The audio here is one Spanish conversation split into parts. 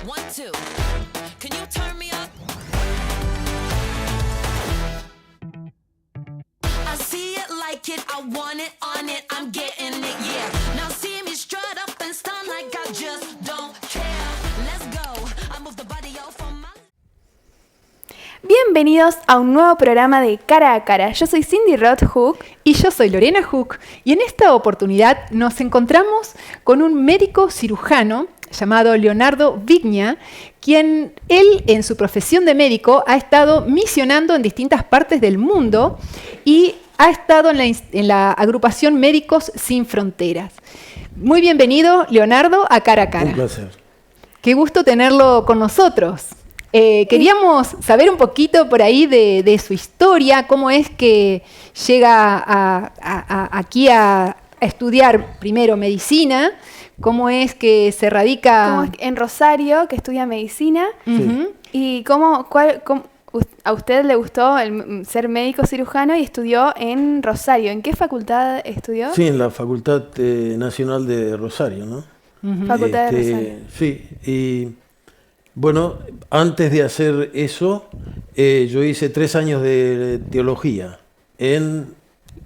1, 2. Can you turn me up? I see it, like it, I want it, on it, I'm getting it, yeah. Now see me strut up and stun like I just don't care. Let's go, I move the body out from my... Bienvenidos a un nuevo programa de Cara a Cara. Yo soy Cindy Rothhook. Y yo soy Lorena Hook. Y en esta oportunidad nos encontramos con un médico cirujano llamado Leonardo Vigna, quien él en su profesión de médico ha estado misionando en distintas partes del mundo y ha estado en la agrupación Médicos Sin Fronteras. Muy bienvenido, Leonardo, a Cara a Cara. Un placer. Qué gusto tenerlo con nosotros. Queríamos saber un poquito por ahí de su historia, cómo es que llega aquí a estudiar primero medicina, cómo es que se radica En Rosario, que estudia medicina. Uh-huh. Y a usted le gustó ser médico cirujano y estudió en Rosario. ¿En qué facultad estudió? Sí, en la Facultad Nacional de Rosario, ¿no? Uh-huh. Facultad de Rosario. Sí, y bueno, antes de hacer eso, yo hice 3 años de teología en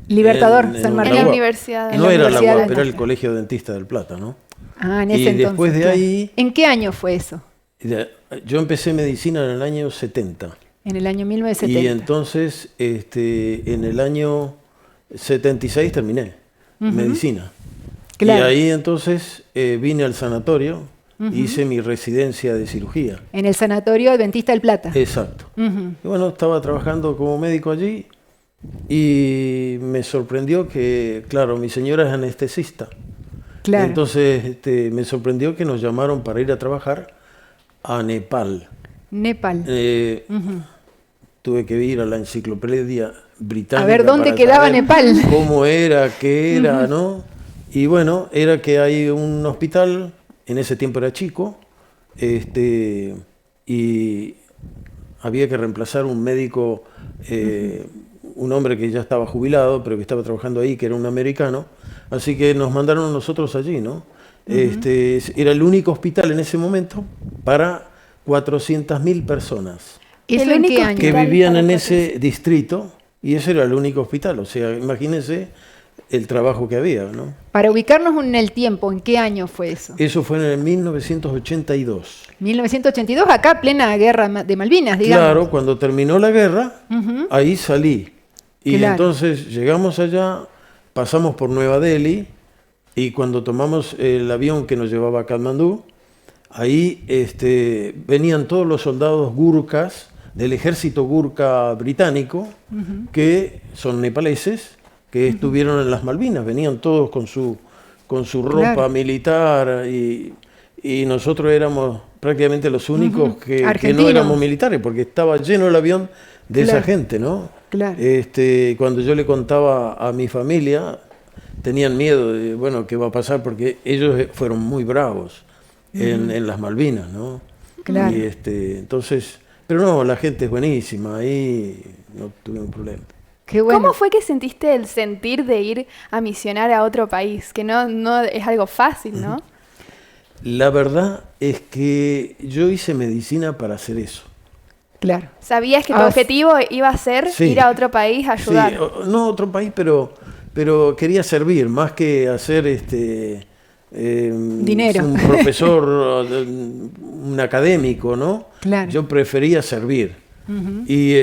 Libertador, en San la En Martín. la UAP. universidad. No era la Universidad UAP, de era el Plata. Colegio Dentista del Plata, ¿no? Ah, en ese Y entonces. después de claro. ahí- ¿En qué año fue eso? Yo empecé medicina en el año 70. En el año 1970. Y entonces, en el año 76 terminé Ujú. medicina. Claro. Y ahí entonces vine al sanatorio, hice mi residencia de cirugía. En el Sanatorio Adventista del Plata. Exacto. Ujú. Y bueno, estaba trabajando como médico allí y me sorprendió que, claro, mi señora es anestesista. Claro. Entonces me sorprendió que nos llamaron para ir a trabajar a Nepal. Nepal. Ujú. Tuve que ir a la enciclopedia británica. A ver dónde para quedaba saber Nepal. Cómo era, qué era, ¿no? Y bueno, era que hay un hospital, en ese tiempo era chico, y había que reemplazar un médico, un hombre que ya estaba jubilado, pero que estaba trabajando ahí, que era un americano. Así que nos mandaron a nosotros allí, ¿no? Era el único hospital en ese momento para 400.000 personas ¿Eso El en único qué año? que Hospital vivían para en 400. ese distrito, y ese era el único hospital. O sea, imagínense el trabajo que había, ¿no? Para ubicarnos en el tiempo, ¿en qué año fue eso? Eso fue en el 1982. 1982, acá plena guerra de Malvinas, digamos. Claro, cuando terminó la guerra, Ujú. ahí salí. Y Claro. entonces llegamos allá, pasamos por Nueva Delhi, y cuando tomamos el avión que nos llevaba a Katmandú, ahí venían todos los soldados gurkhas del ejército gurkha británico, que son nepaleses, que estuvieron en las Malvinas, venían todos con su ropa Claro. militar, y nosotros éramos prácticamente los únicos que no Argentinos. éramos militares, porque estaba lleno el avión de esa Claro. gente, ¿no? Claro. Cuando yo le contaba a mi familia, tenían miedo de, bueno, qué va a pasar, porque ellos fueron muy bravos en las Malvinas, ¿no? Claro. Y entonces, pero no, la gente es buenísima, ahí no tuvimos problema. Qué bueno. ¿Cómo fue que sentiste el sentir de ir a misionar a otro país? Que no es algo fácil, ¿no? La verdad es que yo hice medicina para hacer eso. Claro. ¿Sabías que tu Ah, objetivo iba a ser Sí. ir a otro país a ayudar? Sí, no otro país, pero quería servir, más que hacer Dinero. un profesor, un académico, ¿no? Claro. Yo prefería servir. Ujú. Y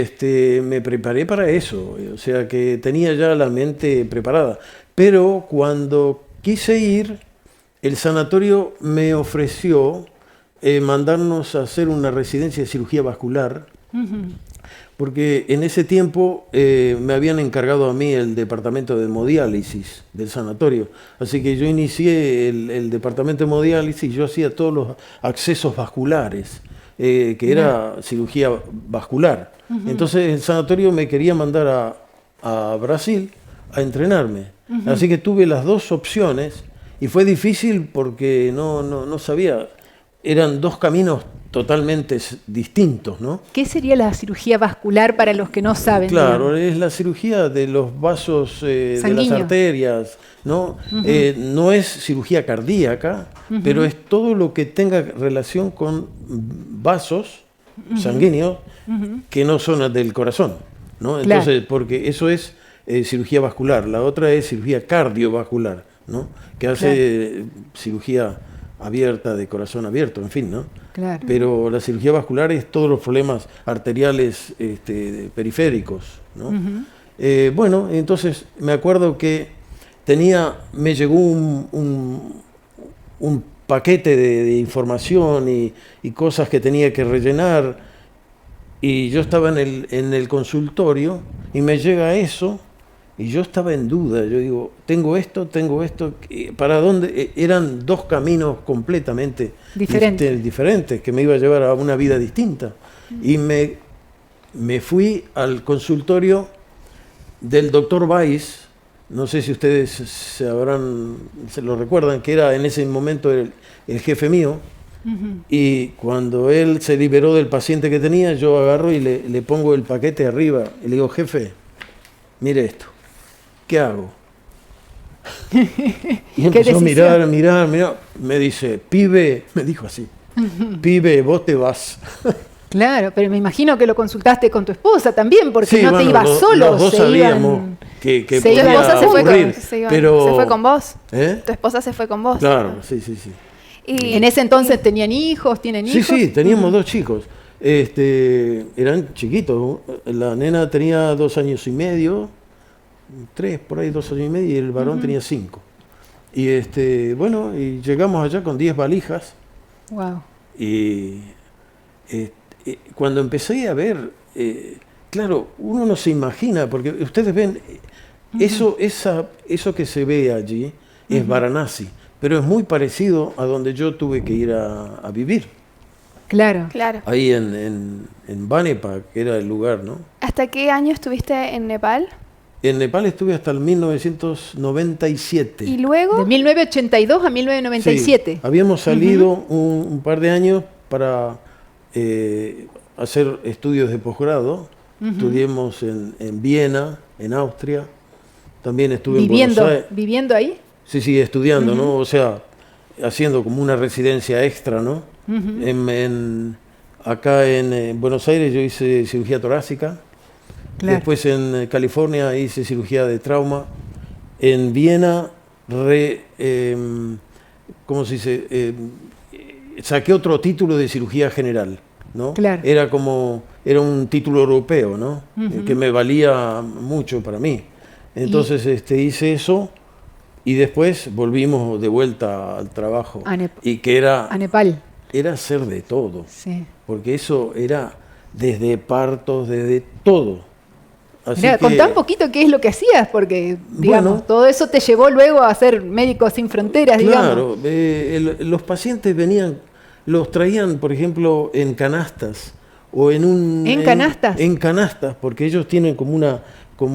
me preparé para eso, o sea que tenía ya la mente preparada. Pero cuando quise ir, el sanatorio me ofreció mandarnos a hacer una residencia de cirugía vascular, Ujú. porque en ese tiempo me habían encargado a mí el departamento de hemodiálisis del sanatorio. Así que yo inicié el departamento de hemodiálisis, yo hacía todos los accesos vasculares, que era cirugía vascular. Entonces el sanatorio me quería mandar a Brasil a entrenarme. Así que tuve las dos opciones y fue difícil porque no sabía. Eran dos caminos totalmente distintos, ¿no? ¿Qué sería la cirugía vascular para los que no saben? Claro, digamos? es la cirugía de los vasos, de las Sanguíneo. arterias, ¿no? No es cirugía cardíaca, pero es todo lo que tenga relación con vasos sanguíneos que no son del corazón, ¿no? Claro. Entonces, porque eso es cirugía vascular, la otra es cirugía cardiovascular, ¿no? Que hace cirugía abierta, de corazón abierto, en fin, ¿no? Claro. Pero la cirugía vascular es todos los problemas arteriales periféricos, ¿no? Bueno, entonces me acuerdo que me llegó un paquete de información y cosas que tenía que rellenar, y yo estaba en el consultorio y me llega eso y yo estaba en duda. Yo digo, tengo esto, ¿para dónde? Eran dos caminos completamente diferentes que me iba a llevar a una vida distinta. Y me fui al consultorio del doctor Weiss. No sé si ustedes se lo recuerdan, que era en ese momento el jefe mío. Y cuando él se liberó del paciente que tenía, yo agarro y le pongo el paquete arriba y le digo, jefe, mire esto, ¿qué hago? Y empezó a mirar, me dice, pibe, me dijo así, pibe, vos te vas. Claro, pero me imagino que lo consultaste con tu esposa también, porque Sí, no te bueno, ibas solo. los dos se sabíamos iban- que se ¿Tu podía iban esposa se fue, ocurrir, pero... se fue con vos? ¿Eh? ¿Tu esposa se fue con vos? Claro, sí. Y En ese entonces tenían hijos, tienen hijos. Sí, teníamos dos chicos. Eran chiquitos. La nena tenía 2 años y medio, 3, por ahí 2 años y medio, y el varón tenía 5. Y bueno, y llegamos allá con 10 valijas. Wow. Y cuando empecé a ver, claro, uno no se imagina, porque ustedes ven, eso que se ve allí es Varanasi, pero es muy parecido a donde yo tuve que ir a vivir, Claro. Claro. ahí en Banepa, que era el lugar, ¿no? ¿Hasta qué año estuviste en Nepal? En Nepal estuve hasta el 1997. ¿Y luego? De 1982 a 1997. Sí, habíamos salido un par de años para hacer estudios de posgrado. Estudiamos en Viena, en Austria. También estuve en Buenos Aires. ¿Viviendo ahí? Sí, estudiando, ¿no? O sea, haciendo como una residencia extra, ¿no? Acá en Buenos Aires yo hice cirugía torácica. Claro. Después en California hice cirugía de trauma. En Viena, ¿cómo se dice? Saqué otro título de cirugía general, ¿no? Claro. Era un título europeo, ¿no? Que me valía mucho para mí. Entonces hice eso y después volvimos de vuelta al trabajo. Y que A Nepal. era hacer de todo, Sí. porque eso era desde partos, desde todo. Así Mirá, que, contá un poquito qué es lo que hacías, porque, digamos, Bueno. todo eso te llevó luego a ser Médicos Sin Fronteras, digamos. claro, los pacientes los traían, por ejemplo, en canastas o ¿En canastas? En canastas, porque ellos tienen como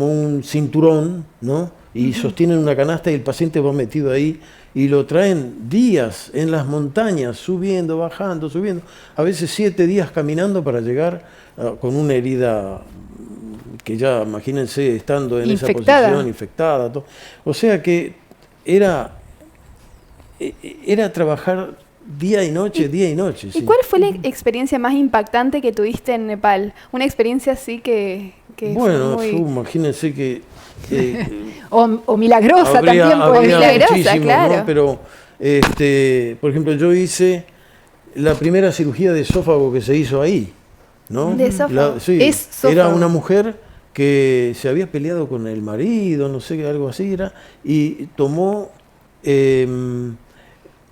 un cinturón, ¿no? Y sostienen una canasta y el paciente va metido ahí y lo traen días en las montañas, subiendo, bajando, subiendo, a veces 7 días caminando para llegar con una herida que ya, imagínense, estando en Infectada. esa posición, infectada. Todo. O sea que era trabajar día y noche. ¿Y Sí. cuál fue la experiencia más impactante que tuviste en Nepal? Una experiencia así que Bueno, fue muy... imagínense que... O milagrosa habría también puede ser. milagrosa, muchísimos, claro. ¿no? Pero, por ejemplo, yo hice la primera cirugía de esófago que se hizo ahí, ¿no? ¿De esófago? Sí, Esófago. era una mujer que se había peleado con el marido, no sé, algo así era, y tomó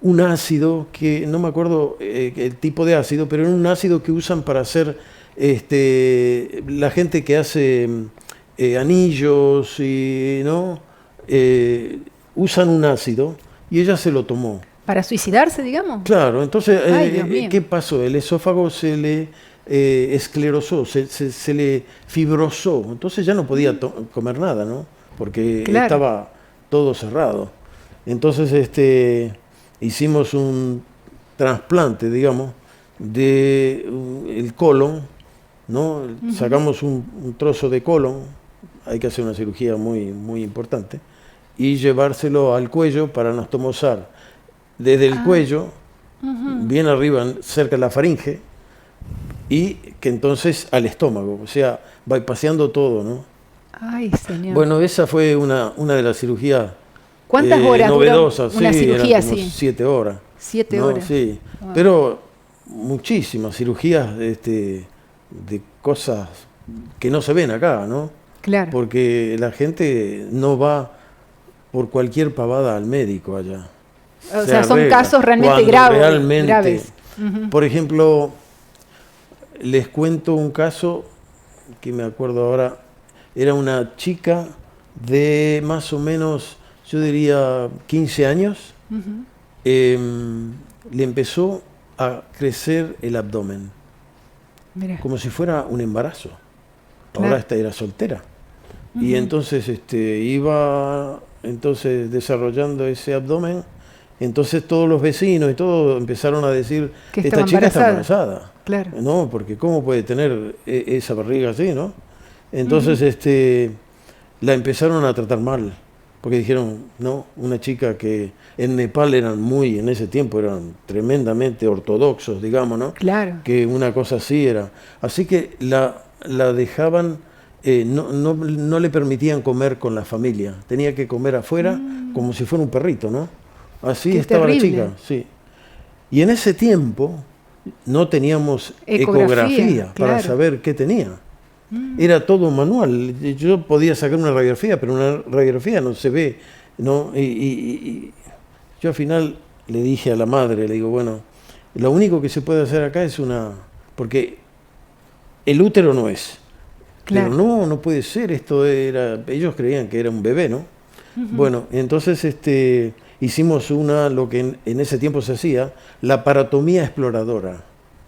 un ácido, que no me acuerdo el tipo de ácido, pero era un ácido que usan para hacer la gente que hace anillos y no usan un ácido y ella se lo tomó. Para suicidarse, digamos. Claro, entonces Ay, Dios mío. ¿qué pasó? El esófago se le esclerosó, se le fibrosó, entonces ya no podía comer nada, ¿no? Porque Claro. estaba todo cerrado. Entonces hicimos un trasplante, digamos, el colon, ¿no? Sacamos un trozo de colon, hay que hacer una cirugía muy, muy importante, y llevárselo al cuello para anastomosar desde el cuello, bien arriba, cerca de la faringe, y que entonces al estómago, o sea, bypaseando todo, ¿no? Ay, señor. Bueno, esa fue una de las cirugías ¿Cuántas horas duró novedosas. una Sí, cirugía eran como así? 7 horas. 7 ¿no? horas. Sí, Wow. pero muchísimas cirugías de cosas que no se ven acá, ¿no? Claro. Porque la gente no va por cualquier pavada al médico allá. O Se sea, son arregla. casos realmente Cuando graves. realmente, por ejemplo, les cuento un caso que me acuerdo ahora. Era una chica de más o menos, yo diría, 15 años. Le empezó a crecer el abdomen, Mira. como si fuera un embarazo. Claro. Ahora esta era soltera. Y entonces iba desarrollando ese abdomen. Entonces todos los vecinos y todo empezaron a decir, Que esta estaba chica está embarazada. embarazada. Claro. No, porque ¿cómo puede tener esa barriga así, no? Entonces la empezaron a tratar mal. Porque dijeron, no, una chica que en Nepal en ese tiempo eran tremendamente ortodoxos, digamos, ¿no? Claro. Que una cosa así era. Así que la dejaban, no le permitían comer con la familia. Tenía que comer afuera como si fuera un perrito, ¿no? Así Qué estaba terrible. la chica, sí. Y en ese tiempo no teníamos ecografía para claro. saber qué tenía. Era todo manual. Yo podía sacar una radiografía, pero una radiografía no se ve, ¿no? Y yo al final le dije a la madre, le digo, bueno, lo único que se puede hacer acá es porque el útero no es. Claro. Pero no puede ser, ellos creían que era un bebé, ¿no? Bueno, entonces hicimos lo que en ese tiempo se hacía, la paratomía exploradora.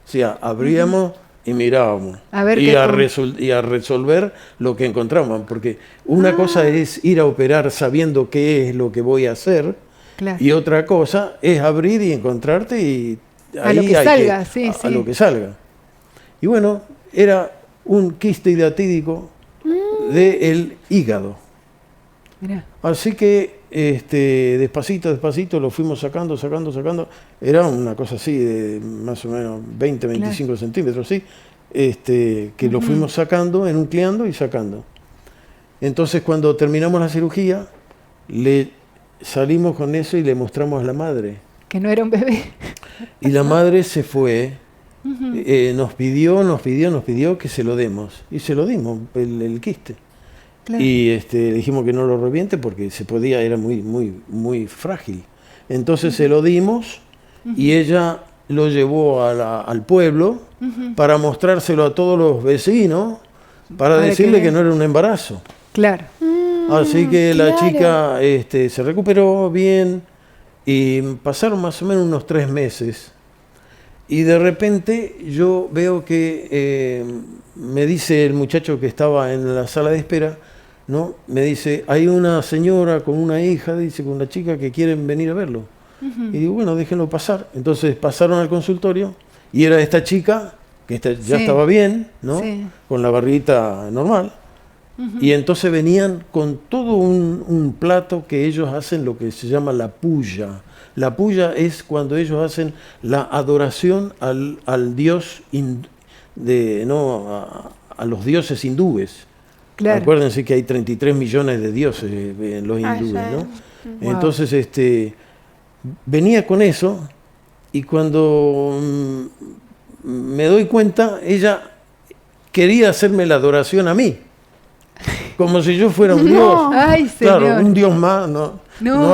O sea, abríamos y mirábamos. A ver y a resolver lo que encontraban. Porque una cosa es ir a operar sabiendo qué es lo que voy a hacer, Claro. y otra cosa es abrir y encontrarte y A lo que salga, sí, a sí. lo que salga. Y bueno, era un quiste hidatídico del hígado. Mirá. Así que despacito lo fuimos sacando. Era una cosa así de más o menos 20, 25 centímetros, ¿sí? Que lo fuimos sacando, enucleando y sacando. Entonces cuando terminamos la cirugía, le salimos con eso y le mostramos a la madre. Que no era un bebé. Y la madre se fue, nos pidió que se lo demos. Y se lo dimos, el quiste. Claro. Y le dijimos que no lo reviente porque era muy, muy, muy frágil. Entonces se lo dimos y ella lo llevó al pueblo para mostrárselo a todos los vecinos, para decirle que no era un embarazo. Claro. Así que la claro. chica se recuperó bien y pasaron más o menos unos 3 meses. Y de repente yo veo que me dice el muchacho que estaba en la sala de espera, ¿no? Me dice, hay una señora con una hija, dice, con una chica que quieren venir a verlo. Y digo, bueno, déjenlo pasar. Entonces pasaron al consultorio y era esta chica, que ya Sí. estaba bien, ¿no? Sí. Con la barriguita normal. Y entonces venían con todo un plato que ellos hacen, lo que se llama la puya. La puya es cuando ellos hacen la adoración al dios, a los dioses hindúes. Claro. Acuérdense que hay 33 millones de dioses en los hindúes, ¿no? Wow. Entonces, venía con eso y cuando me doy cuenta, ella quería hacerme la adoración a mí. Como si yo fuera un dios. Ay, señor. Claro, un dios más no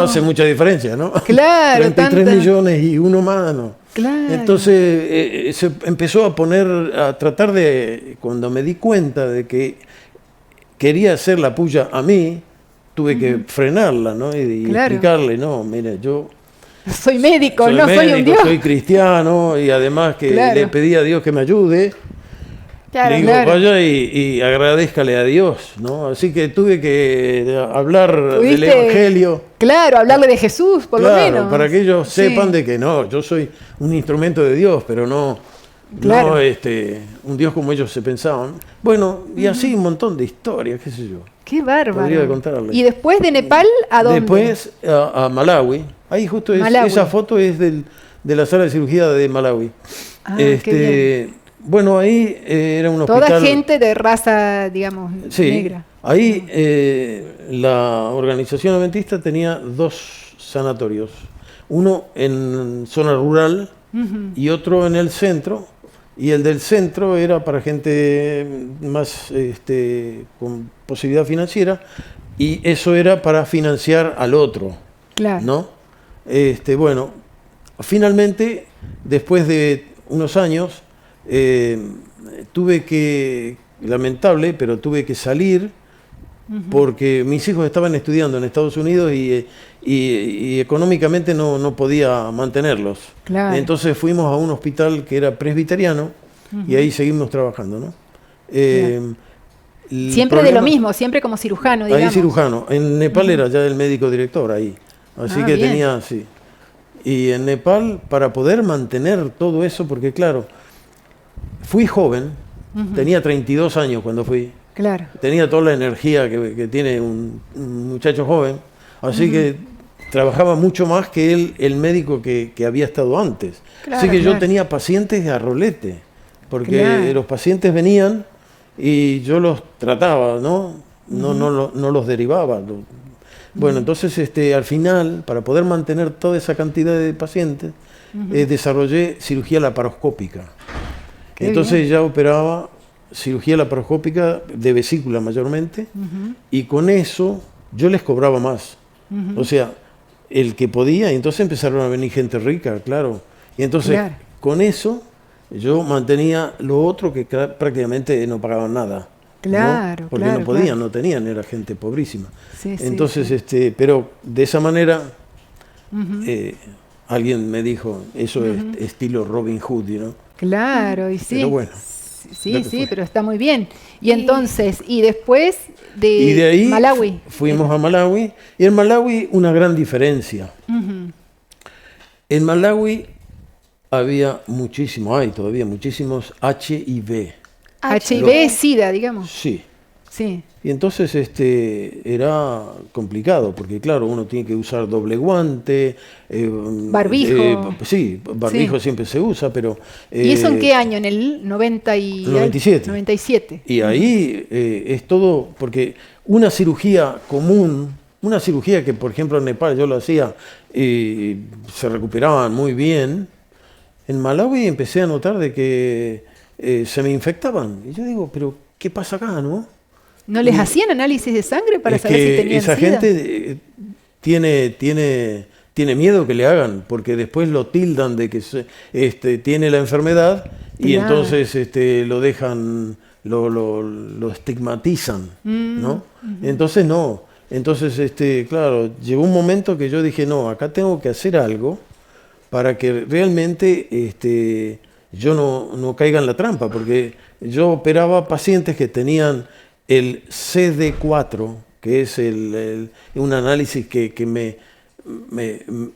hace mucha diferencia, ¿no? Claro, 33 tanta- millones y uno más, ¿no? Claro. Entonces se empezó a tratar cuando me di cuenta de que quería hacer la puya a mí, tuve que frenarla, ¿no? Y Claro. explicarle, no, mire, yo Soy médico, soy no soy un médico, dios. soy cristiano y además que Claro. le pedí a Dios que me ayude. Claro, Le digo, claro. vaya y agradézcale a Dios, ¿no? Así que tuve que hablar del ¿Pudiste? Evangelio. Claro, hablarle de Jesús, por lo Claro, menos. para que ellos Sí. sepan de que no, yo soy un instrumento de Dios, pero no Claro. no un Dios como ellos se pensaban. Bueno, y así un montón de historias, qué sé yo. Qué bárbaro. Podría contarle. Y después de Nepal, ¿a dónde? Después a Malawi. Ahí justo Malawi. esa foto es de la sala de cirugía de Malawi. Ah, qué Bueno, ahí era un Toda hospital. gente de raza, digamos, Sí, negra. ahí la organización adventista tenía 2 sanatorios. Uno en zona rural y otro en el centro. Y el del centro era para gente más con posibilidad financiera, y eso era para financiar al otro, Claro. ¿no? Bueno, finalmente, después de unos años, lamentable, pero tuve que salir porque mis hijos estaban estudiando en Estados Unidos y económicamente no podía mantenerlos. Claro. Entonces fuimos a un hospital que era presbiteriano y ahí seguimos trabajando, ¿no? El Siempre de lo problema- mismo, siempre como cirujano, digamos. Ahí cirujano. En Nepal era ya el médico director ahí. Así que bien. tenía, sí. Y en Nepal, para poder mantener todo eso, porque claro, fui joven, tenía 32 años cuando fui. Claro. Tenía toda la energía que tiene un muchacho joven, así que trabajaba mucho más que el médico que había estado antes. Claro, así que yo claro. tenía pacientes a rolete, porque Claro. los pacientes venían y yo los trataba, ¿no? No los derivaba. Bueno, entonces al final, para poder mantener toda esa cantidad de pacientes, desarrollé cirugía laparoscópica. Qué Entonces bien. ya operaba cirugía laparoscópica de vesícula mayormente, y con eso yo les cobraba más. O sea, el que podía, y entonces empezaron a venir gente rica, claro. Y entonces Claro. con eso yo mantenía lo otro que prácticamente no pagaban nada. ¿no? Claro, Porque claro, no podían, claro. no tenían, era gente pobrísima. Sí, sí, Entonces, sí. pero de esa manera, alguien me dijo, eso es estilo Robin Hood, ¿no? Claro, y sí. Pero bueno, Sí, ya te sí, fue. pero está muy bien. Y entonces, y después Y de ahí Malawi. fuimos a Malawi, y en Malawi una gran diferencia. En Malawi había hay todavía muchísimos HIV. HIV es SIDA, digamos. Sí. Sí. Y entonces era complicado, porque claro, uno tiene que usar doble guante. Barbijo. Sí, barbijo Sí. siempre se usa, pero... ¿Y eso en qué año? ¿En el 97? 97. Y ahí es todo, porque una cirugía común, una cirugía que por ejemplo en Nepal yo lo hacía y se recuperaban muy bien, en Malawi empecé a notar de que se me infectaban. Y yo digo, pero ¿qué pasa acá, no? ¿No les hacían análisis de sangre para Es saber que si tenían esa SIDA? gente tiene miedo que le hagan, porque después lo tildan de que tiene la enfermedad y Claro. entonces lo dejan, lo estigmatizan, ¿no? Entonces no. Entonces, claro, llegó un momento que yo dije, no, acá tengo que hacer algo para que realmente yo no caiga en la trampa, porque yo operaba pacientes que tenían el CD4, que es un análisis que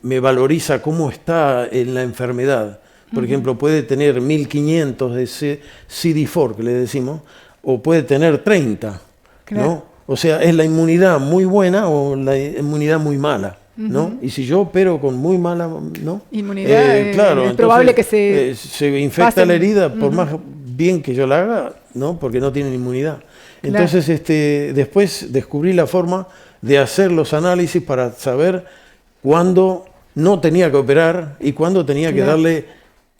me valoriza cómo está en la enfermedad. Por ejemplo, puede tener 1500 de CD4, que le decimos, o puede tener 30, Claro. ¿no? O sea, es la inmunidad muy buena o la inmunidad muy mala, ¿no? Y si yo opero con muy mala, ¿no? Inmunidad, claro, es probable que se infecta pasen. la herida, por más bien que yo la haga, ¿no? Porque no tienen inmunidad. Entonces, después descubrí la forma de hacer los análisis para saber cuándo no tenía que operar y cuándo tenía que Claro. darle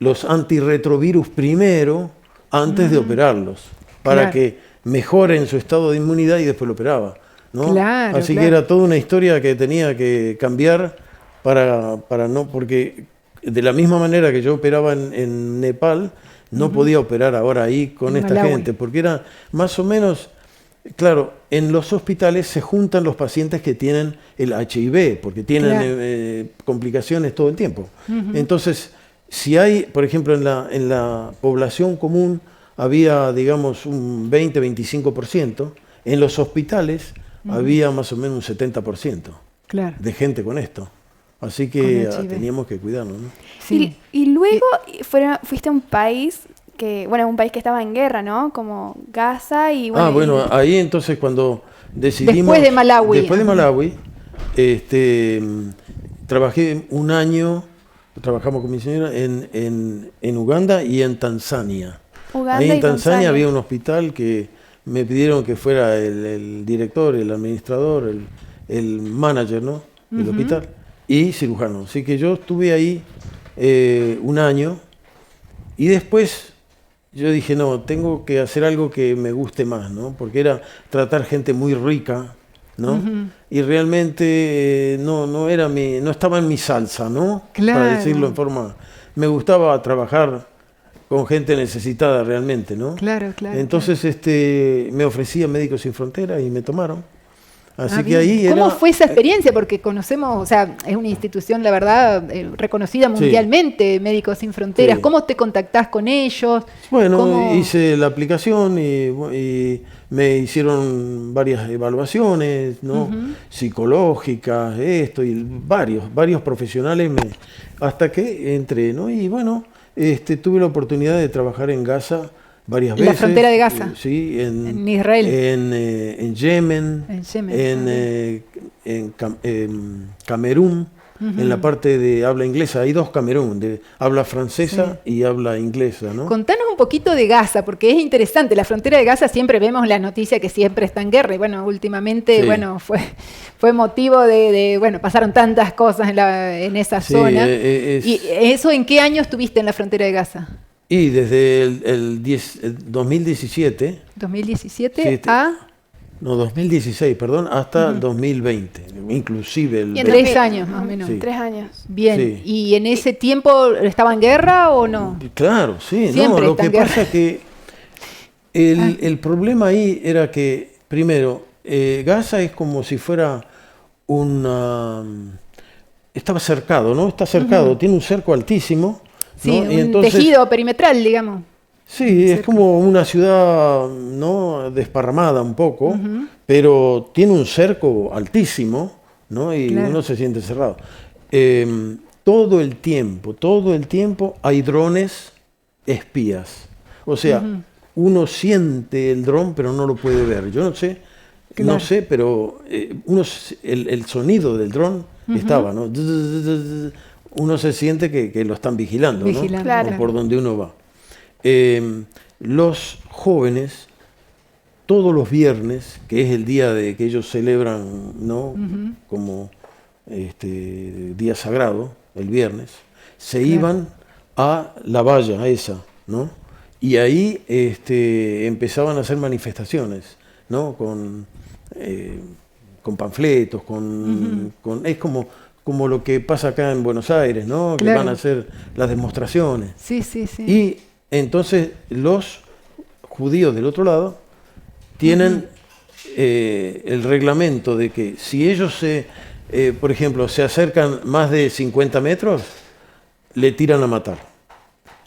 los antirretrovirus primero antes de operarlos, para Claro. que mejoren su estado de inmunidad y después lo operaba, ¿no? Claro, Así claro. que era toda una historia que tenía que cambiar para no, porque de la misma manera que yo operaba en Nepal, no podía operar ahora ahí con En esta Malawi. gente, porque era más o menos, claro, en los hospitales se juntan los pacientes que tienen el HIV, porque tienen Claro. complicaciones todo el tiempo. Entonces, si hay, por ejemplo, en la población común había, digamos, un 20-25%, en los hospitales había más o menos un 70% Claro. de gente con esto. Así que Con HIV. teníamos que cuidarnos, ¿no? Sí. Y luego fuiste a un país que, bueno, un país que estaba en guerra, ¿no? Como Gaza y bueno. Bueno, ahí entonces cuando decidimos... Después de Malawi. Después de Malawi, trabajé un año, trabajamos con mi señora en Uganda y en Tanzania. Uganda Ahí en y Tanzania había un hospital que me pidieron que fuera el director, el administrador, el manager, ¿no? Del hospital y cirujano. Así que yo estuve ahí un año y después yo dije, no, tengo que hacer algo que me guste más, ¿no? Porque era tratar gente muy rica, ¿no? Y realmente no estaba en mi salsa, ¿no? Claro. Para decirlo en forma... Me gustaba trabajar con gente necesitada realmente, ¿no? Claro, claro. Entonces me ofrecía Médicos Sin Fronteras y me tomaron. Así que Bien. ahí ¿Cómo era... fue esa experiencia? Porque conocemos, o sea, es una institución, la verdad, reconocida mundialmente, Médicos Sin Fronteras. Sí. ¿Cómo te contactás con ellos? Bueno, ¿Cómo? hice la aplicación y me hicieron varias evaluaciones, ¿no? Psicológicas, esto, y varios profesionales hasta que entré, ¿no? Y bueno, tuve la oportunidad de trabajar en Gaza varias ¿En la veces. frontera de Gaza? Sí, En Israel. En Yemen, En Yemen, en Camerún, en la parte de habla inglesa. Hay dos Camerún, de habla francesa y habla inglesa, ¿no? Contanos un poquito de Gaza, porque es interesante. La frontera de Gaza siempre vemos la noticia que siempre está en guerra. Y bueno, últimamente, Sí. bueno, fue motivo de bueno, pasaron tantas cosas en esa Sí, zona. ¿Y eso en qué año estuviste en la frontera de Gaza? Y desde el 2017, 2017 Sí, a... no, 2016, perdón, hasta 2020, inclusive el... Y en 3 años más o menos. Sí. 3 años. Bien. Sí. ¿Y en ese tiempo estaba en guerra o no? Claro, sí, no, Siempre lo está que en guerra. pasa es que el problema ahí era que, primero, Gaza es como si fuera estaba cercado, ¿no? Está cercado, tiene un cerco altísimo, Sí, ¿no? un Y entonces, tejido perimetral, digamos. sí, es cerca. como una ciudad, ¿no? Desparramada un poco, pero tiene un cerco altísimo, ¿no? Y Claro. uno se siente cerrado. Todo el tiempo hay drones espías. O sea, uno siente el dron, pero no lo puede ver. Yo no sé, Claro. no sé, pero el sonido del dron estaba, ¿no? Uno se siente que lo están vigilando, ¿no? Vigilando, Claro. Por donde uno va. Los jóvenes, todos los viernes, que es el día de que ellos celebran, ¿no? Como día sagrado, el viernes, se iban a la valla esa, ¿no? Y ahí empezaban a hacer manifestaciones, ¿no? Con panfletos, es como lo que pasa acá en Buenos Aires, ¿no? Que Claro. van a hacer las demostraciones. Sí, sí, sí. Y entonces los judíos del otro lado tienen el reglamento de que si ellos por ejemplo, se acercan más de 50 metros, le tiran a matar.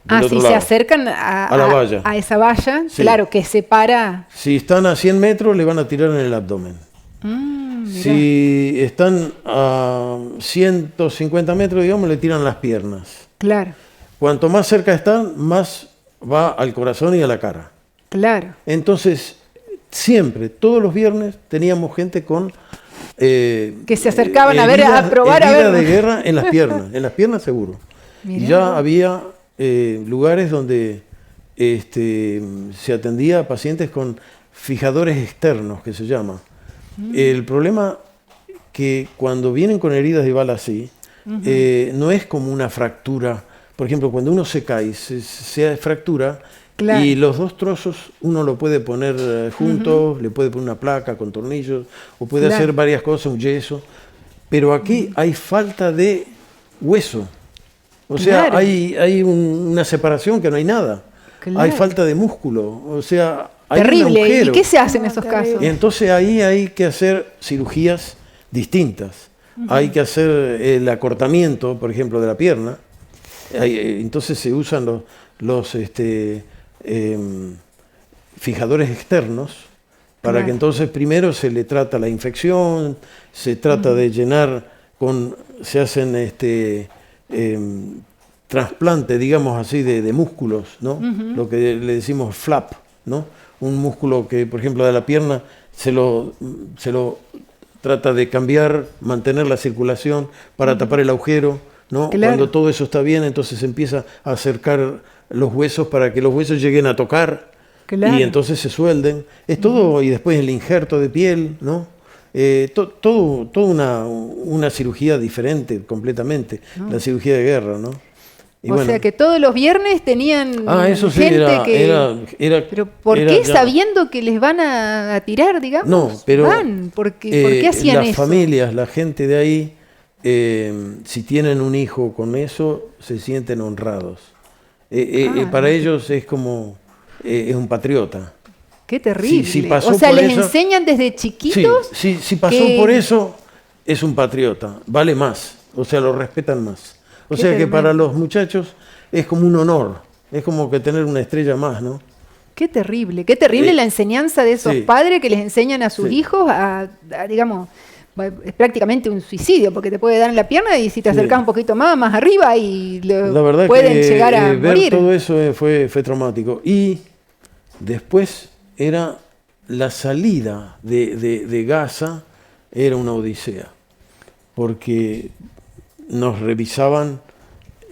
Del si otro se lado. acercan A la valla. a esa valla, Sí. claro, que separa... Si están a 100 metros, le van a tirar en el abdomen. Mirá. Si están a 150 metros, digamos, le tiran las piernas. Claro, Cuanto más cerca están, más va al corazón y a la cara. claro. Entonces, siempre, todos los viernes, teníamos gente con... Que se acercaban a ver, a probar, a herida ver. de guerra en las piernas seguro. Mirá. Y ya había lugares donde se atendía a pacientes con fijadores externos, que se llama. El problema que cuando vienen con heridas de bala así, no es como una fractura. Por ejemplo, cuando uno se cae, se fractura, Claro. y los dos trozos uno lo puede poner juntos, le puede poner una placa con tornillos, o puede Claro. hacer varias cosas, un yeso. Pero aquí hay falta de hueso. O sea, Claro. hay una separación que no hay nada. Claro. Hay falta de músculo. O sea, hay un Terrible. ¿Y agujero. qué se hace en No, esos terrible. casos? Y entonces ahí hay que hacer cirugías distintas. Hay que hacer el acortamiento, por ejemplo, de la pierna. Entonces se usan los fijadores externos para Claro. que entonces primero se le trata la infección, se trata de llenar se hacen trasplante, digamos así, de músculos, ¿no? Lo que le decimos flap, ¿no? Un músculo que, por ejemplo, de la pierna se lo trata de cambiar, mantener la circulación para tapar el agujero, ¿no? Claro. Cuando todo eso está bien, entonces se empieza a acercar los huesos para que los huesos lleguen a tocar Claro. y entonces se suelden. Es todo, y después el injerto de piel, ¿no? Toda una cirugía diferente completamente, la cirugía de guerra, ¿no? Y O sea que todos los viernes tenían eso sí, gente Pero ¿por era qué ya- sabiendo que les van a tirar, digamos? No, pero van? ¿Por qué hacían las eso? familias, la gente de ahí, si tienen un hijo con eso, se sienten honrados. Para ellos es como, es un patriota. Qué terrible. Si pasó o sea, por les eso- enseñan desde chiquitos. Si pasó que- por eso, es un patriota, vale más, o sea, lo respetan más. O Qué sea que tremendo. para los muchachos es como un honor, es como que tener una estrella más, ¿no? Qué terrible la enseñanza de esos sí. padres que les enseñan a sus Sí. hijos digamos, es prácticamente un suicidio, porque te puede dar en la pierna y si te Sí. acercas un poquito más arriba y La verdad pueden que llegar a ver morir. todo eso fue traumático. Y después era la salida de Gaza, era una odisea, porque nos revisaban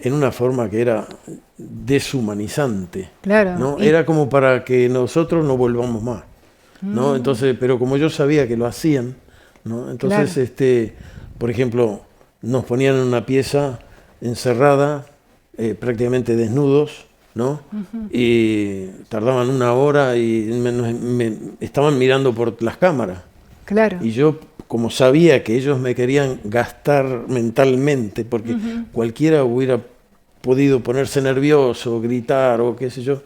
en una forma que era deshumanizante. Claro. ¿no? Y- Era como para que nosotros no volvamos más. ¿no? Entonces, pero como yo sabía que lo hacían, ¿no? Entonces, por ejemplo, nos ponían en una pieza encerrada, prácticamente desnudos, ¿no? Y tardaban 1 hora y me estaban mirando por las cámaras. Claro. Y yo, como sabía que ellos me querían gastar mentalmente, porque cualquiera hubiera podido ponerse nervioso, gritar o qué sé yo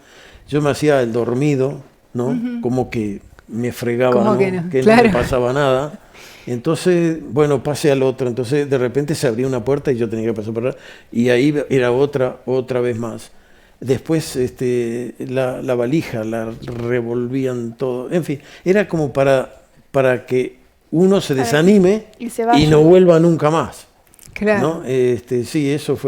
me hacía el dormido, ¿no? Como que me fregaba, Como ¿no? que no, no claro. me pasaba nada. Entonces, bueno, pasé al otro. Entonces, de repente se abría una puerta y yo tenía que pasar por allá. Y ahí era otra vez más. Después, la valija, la revolvían todo. En fin, era como para que uno se desanime y se vaya. y no vuelva nunca más. Claro. ¿no? Sí, eso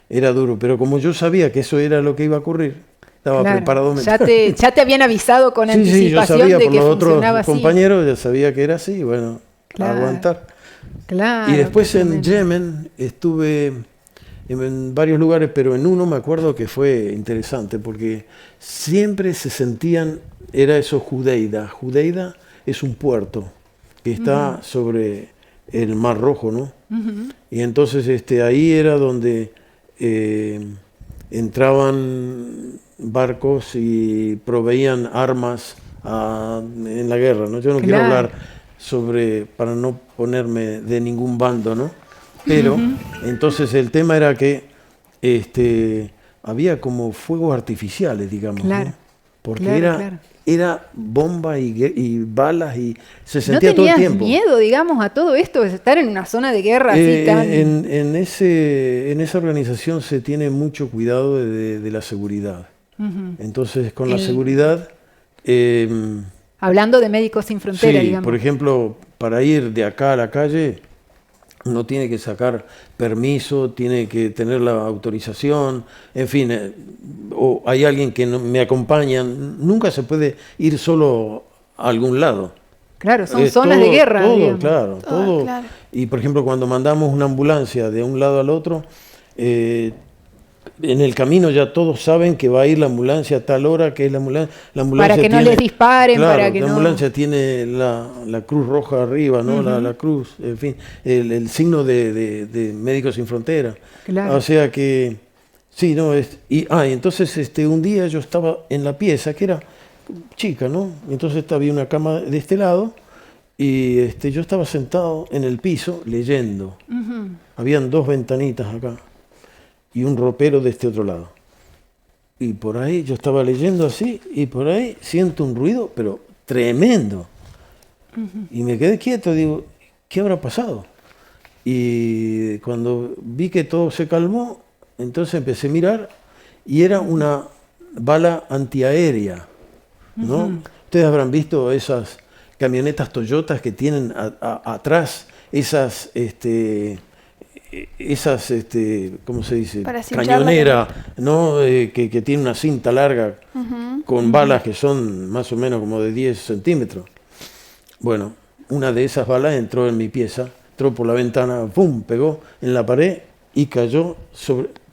era duro. Pero como yo sabía que eso era lo que iba a ocurrir, estaba Claro. preparado Ya mentalmente. te habían avisado con Sí, yo anticipación sabía de por que los otros funcionaba así. compañeros, ya sabía que era así, y bueno, Claro. a aguantar. Claro. Y después qué en tremendo. Yemen estuve en varios lugares, pero en uno me acuerdo que fue interesante, porque siempre se sentían, era eso Judeida. Judeida es un puerto que está sobre el Mar Rojo, ¿no? Y entonces ahí era donde entraban barcos y proveían armas en la guerra, ¿no? Yo no quiero Claro. hablar para no ponerme de ningún bando, ¿no? Pero entonces el tema era que había como fuegos artificiales, digamos, Claro. ¿no? Porque Claro. era bomba y balas y se ¿No sentía todo el tenías tiempo. miedo, digamos, a todo esto, de estar en una zona de guerra así tan... En esa organización se tiene mucho cuidado de la seguridad. Entonces, con la seguridad, Hablando de Médicos Sin Fronteras, sí, digamos. por ejemplo, para ir de acá a la calle, uno tiene que sacar permiso, tiene que tener la autorización, en fin, o hay alguien que me acompaña. Nunca se puede ir solo a algún lado. Claro, son Es zonas de todo- guerra, todo, digamos. claro, Todo, todo. claro. Y por ejemplo, cuando mandamos una ambulancia de un lado al otro, en el camino ya todos saben que va a ir la ambulancia a tal hora, que es la ambulancia. Para que no les disparen, claro, para que la no- ambulancia tiene la Cruz Roja arriba, ¿no? La cruz, en fin, el signo de Médicos Sin Fronteras. Claro. O sea que, sí, no, y entonces un día yo estaba en la pieza, que era chica, ¿no? Y entonces había una cama de este lado y yo estaba sentado en el piso leyendo. Habían 2 ventanitas acá y un ropero de este otro lado. Y por ahí yo estaba leyendo así y por ahí siento un ruido, pero tremendo. Y me quedé quieto, digo, ¿qué habrá pasado? Y cuando vi que todo se calmó, entonces empecé a mirar y era una bala antiaérea, ¿no? Ustedes habrán visto esas camionetas Toyotas que tienen atrás esas esas, ¿cómo se dice? Para cinchar Cañonera, ¿no? Que tiene una cinta larga con balas que son más o menos como de 10 centímetros. Bueno, una de esas balas entró en mi pieza, entró por la ventana, ¡pum!, pegó en la pared y cayó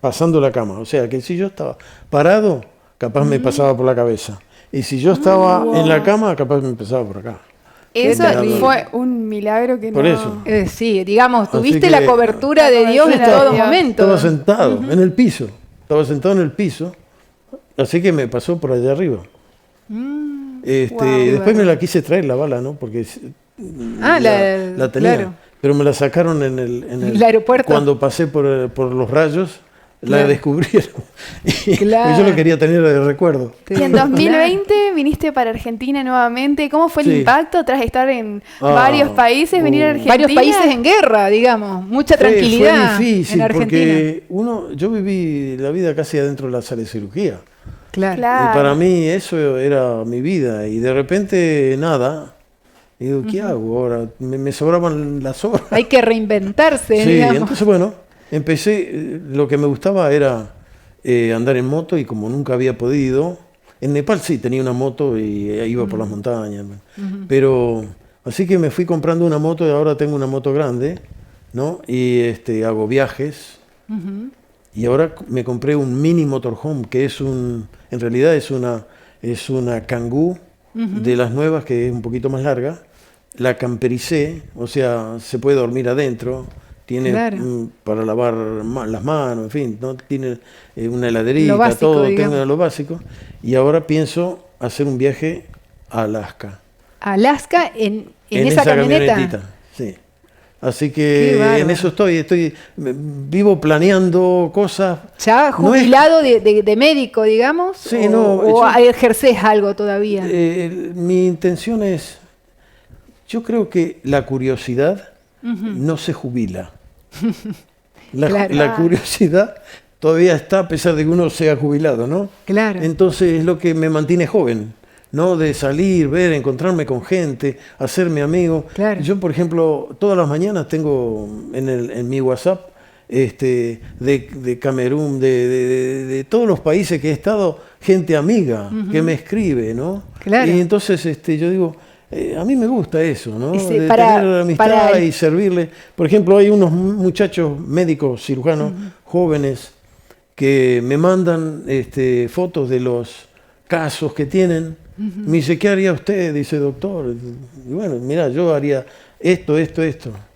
pasando la cama. O sea que si yo estaba parado, capaz me pasaba por la cabeza. Y si yo estaba en la cama, capaz me pasaba por acá. Eso terrible. fue un milagro que Por no... eso. Sí, digamos, Así tuviste que- la cobertura de Dios en cobertura de todo Dios. momento. Estaba sentado en el piso. Estaba sentado en el piso. Así que me pasó por allá arriba. Después me la quise traer la bala, ¿no? Porque la tenía. claro. Pero me la sacaron en ¿El aeropuerto? Cuando pasé por los rayos, la Claro. descubrieron. Y Claro. yo lo quería tener de recuerdo. Y en 2020 viniste para Argentina nuevamente. ¿Cómo fue el Sí. impacto tras estar en Ah, varios países, venir a Argentina? Varios países en guerra, digamos, mucha Fue tranquilidad difícil en Argentina. porque yo viví la vida casi adentro de la sala de cirugía. Claro. Claro. Y para mí eso era mi vida. Y de repente nada. Y digo, ¿qué hago ahora? Me sobraban las horas. Hay que reinventarse, Sí, digamos. entonces bueno, empecé, lo que me gustaba era andar en moto y como nunca había podido, en Nepal sí tenía una moto y iba por las montañas, pero así que me fui comprando una moto y ahora tengo una moto grande, ¿no? Y hago viajes y ahora me compré un mini motorhome que en realidad es una Kangoo de las nuevas que es un poquito más larga, la campericé, o sea, se puede dormir adentro. Tiene Claro. para lavar las manos, en fin, ¿no? Tiene una heladerita, Lo básico, todo, digamos. tengo lo básico. Y ahora pienso hacer un viaje a Alaska. Alaska en esa camioneta. camionetita, sí. Así Qué que bárbaro. en eso vivo planeando cosas. Ya No es- jubilado de médico, digamos. Sí, o, no, o yo- ejercés algo todavía. Mi intención es, yo creo que la curiosidad no se jubila. Claro. La curiosidad todavía está a pesar de que uno sea jubilado, ¿no? Claro. Entonces es lo que me mantiene joven, ¿no? De salir, ver, encontrarme con gente, hacerme amigo. Claro. Yo, por ejemplo, todas las mañanas tengo en mi WhatsApp de Camerún, de todos los países que he estado, gente amiga que me escribe, ¿no? Claro. Y entonces yo digo, a mí me gusta eso, ¿no? Ese, De para- tener amistad para el- y servirle. Por ejemplo, hay unos muchachos médicos, cirujanos, jóvenes, que me mandan fotos de los casos que tienen. Me dice, ¿qué haría usted? Dice, doctor. Y bueno, mira, yo haría esto,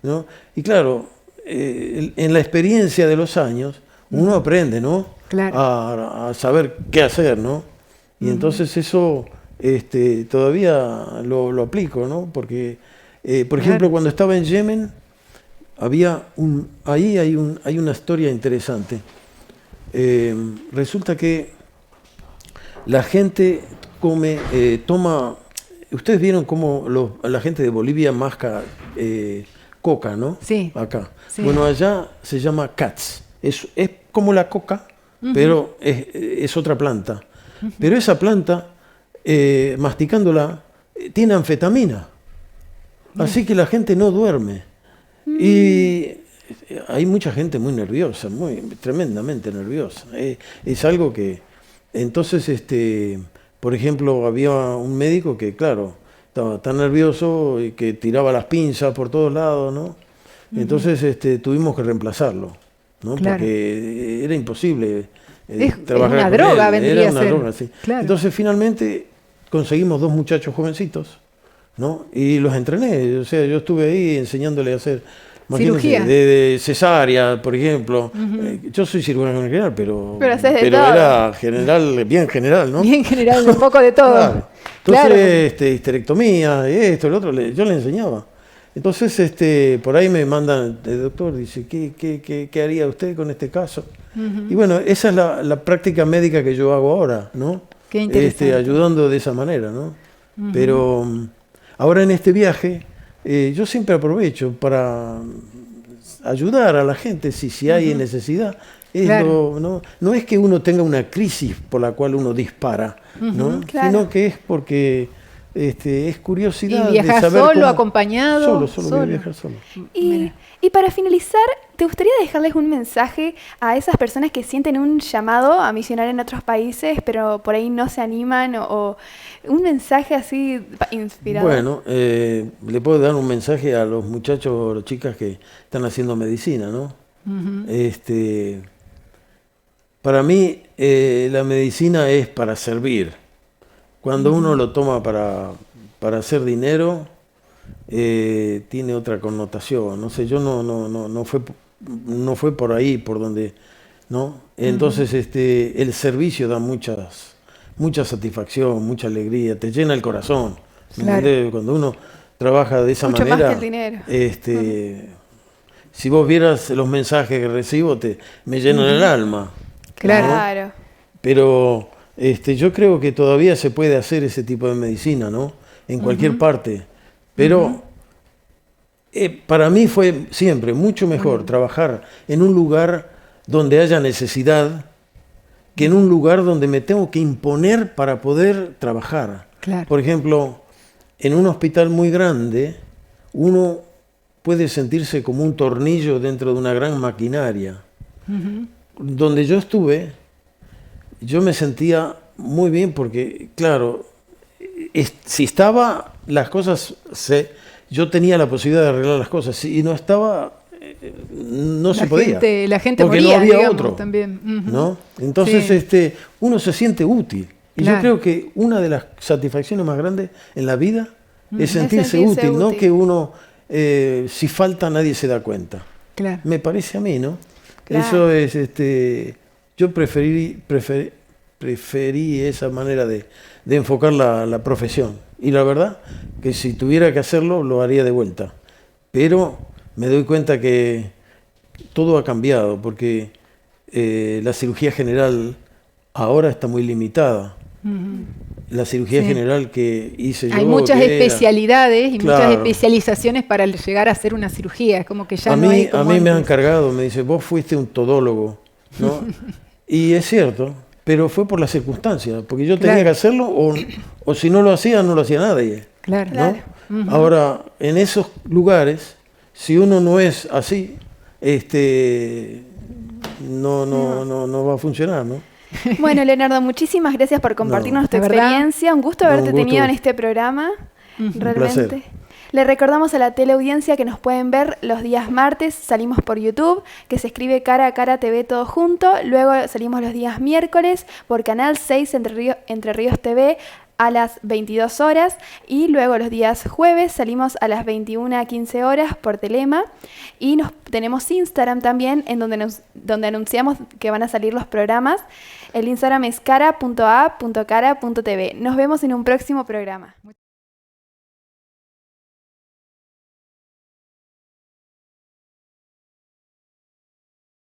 ¿no? Y claro, en la experiencia de los años, uno aprende, ¿no? Claro. A saber qué hacer, ¿no? Y entonces eso todavía lo aplico, ¿no? Porque, por ejemplo, cuando estaba en Yemen, ahí hay una historia interesante. Resulta que la gente toma. Ustedes vieron cómo la gente de Bolivia masca coca, ¿no? Sí. Acá. Sí. Bueno, allá se llama cats. Es como la coca, pero es otra planta. Pero esa planta, masticándola, tiene anfetamina. Así que la gente no duerme. Y hay mucha gente muy nerviosa, tremendamente nerviosa. Es algo que... Entonces, por ejemplo, había un médico que, claro, estaba tan nervioso y que tiraba las pinzas por todos lados, ¿no? Entonces tuvimos que reemplazarlo, ¿no? Claro. Porque era imposible Es trabajar una con droga, él. vendría Era a una ser. droga, sí. Claro. Entonces finalmente conseguimos 2 muchachos jovencitos, ¿no? Y los entrené, o sea, yo estuve ahí enseñándole a hacer imagínense, Cirugía. de cesárea, por ejemplo. Yo soy cirujano general, pero haces de todo. era general, bien general, ¿no? Bien general, un poco de todo. Claro. Claro. Entonces, histerectomía, esto, lo otro, yo le enseñaba. Entonces, por ahí me mandan, el doctor dice, ¿qué haría usted con este caso? Y bueno, esa es la práctica médica que yo hago ahora, ¿no? Qué interesante. Ayudando de esa manera, ¿no? Pero ahora en este viaje, yo siempre aprovecho para ayudar a la gente si hay necesidad. Claro. No es que uno tenga una crisis por la cual uno dispara, ¿no? Claro. Sino que es porque es curiosidad ¿Y de viajas saber solo, cómo- acompañado? Solo voy a viajar solo. Y para finalizar, ¿te gustaría dejarles un mensaje a esas personas que sienten un llamado a misionar en otros países, pero por ahí no se animan o un mensaje así inspirador? Bueno, le puedo dar un mensaje a los muchachos o las chicas que están haciendo medicina, ¿no? Para mí, la medicina es para servir. Cuando uno lo toma para hacer dinero, tiene otra connotación. No sé, yo no fue por ahí, por donde, ¿no? Entonces, el servicio da mucha satisfacción, mucha alegría, te llena el corazón. ¿Me Claro. entendés? Cuando uno trabaja de esa Mucho más manera, que el dinero. si vos vieras los mensajes que recibo, me llenan el alma. Claro. Claro. Pero yo creo que todavía se puede hacer ese tipo de medicina, ¿no? En cualquier parte. Pero para mí fue siempre mucho mejor trabajar en un lugar donde haya necesidad que en un lugar donde me tengo que imponer para poder trabajar. Claro. Por ejemplo, en un hospital muy grande, uno puede sentirse como un tornillo dentro de una gran maquinaria. Donde yo estuve, yo me sentía muy bien porque, claro, si estaba, las cosas, yo tenía la posibilidad de arreglar las cosas. Si no estaba, no se podía. La gente porque moría, no había digamos, otro. también. ¿No? Entonces, Sí. uno se siente útil. Y Claro. yo creo que una de las satisfacciones más grandes en la vida es sentirse sentirse útil, no útil. que uno, si falta, nadie se da cuenta. Claro. Me parece a mí, ¿no? Claro. Eso es, yo preferí esa manera de enfocar la profesión. Y la verdad que si tuviera que hacerlo, lo haría de vuelta. Pero me doy cuenta que todo ha cambiado, porque la cirugía general ahora está muy limitada. La cirugía Sí. general que hice yo... Hay muchas que era- especialidades y muchas Claro. especializaciones para llegar a hacer una cirugía. Es como que ya a no hay mí, como a mí me han antes. cargado, me dice, vos fuiste un todólogo, ¿no? Y es cierto, pero fue por las circunstancias, porque yo tenía Claro. que hacerlo o si no lo hacía, no lo hacía nadie, Claro. ¿no? Ahora, en esos lugares, si uno no es así, no va a funcionar, ¿no? Bueno, Leonardo, muchísimas gracias por compartirnos tu La verdad, experiencia. Un gusto no, haberte un gusto. tenido en este programa. Realmente. placer. Le recordamos a la teleaudiencia que nos pueden ver los días martes, salimos por YouTube, que se escribe Cara a Cara TV todo junto. Luego salimos los días miércoles por Canal 6 Entre Ríos TV a las 22 horas. Y luego los días jueves salimos a las 21:15 horas por Telema. Y tenemos Instagram también, en donde anunciamos que van a salir los programas. El Instagram es cara.a.cara.tv. Nos vemos en un próximo programa.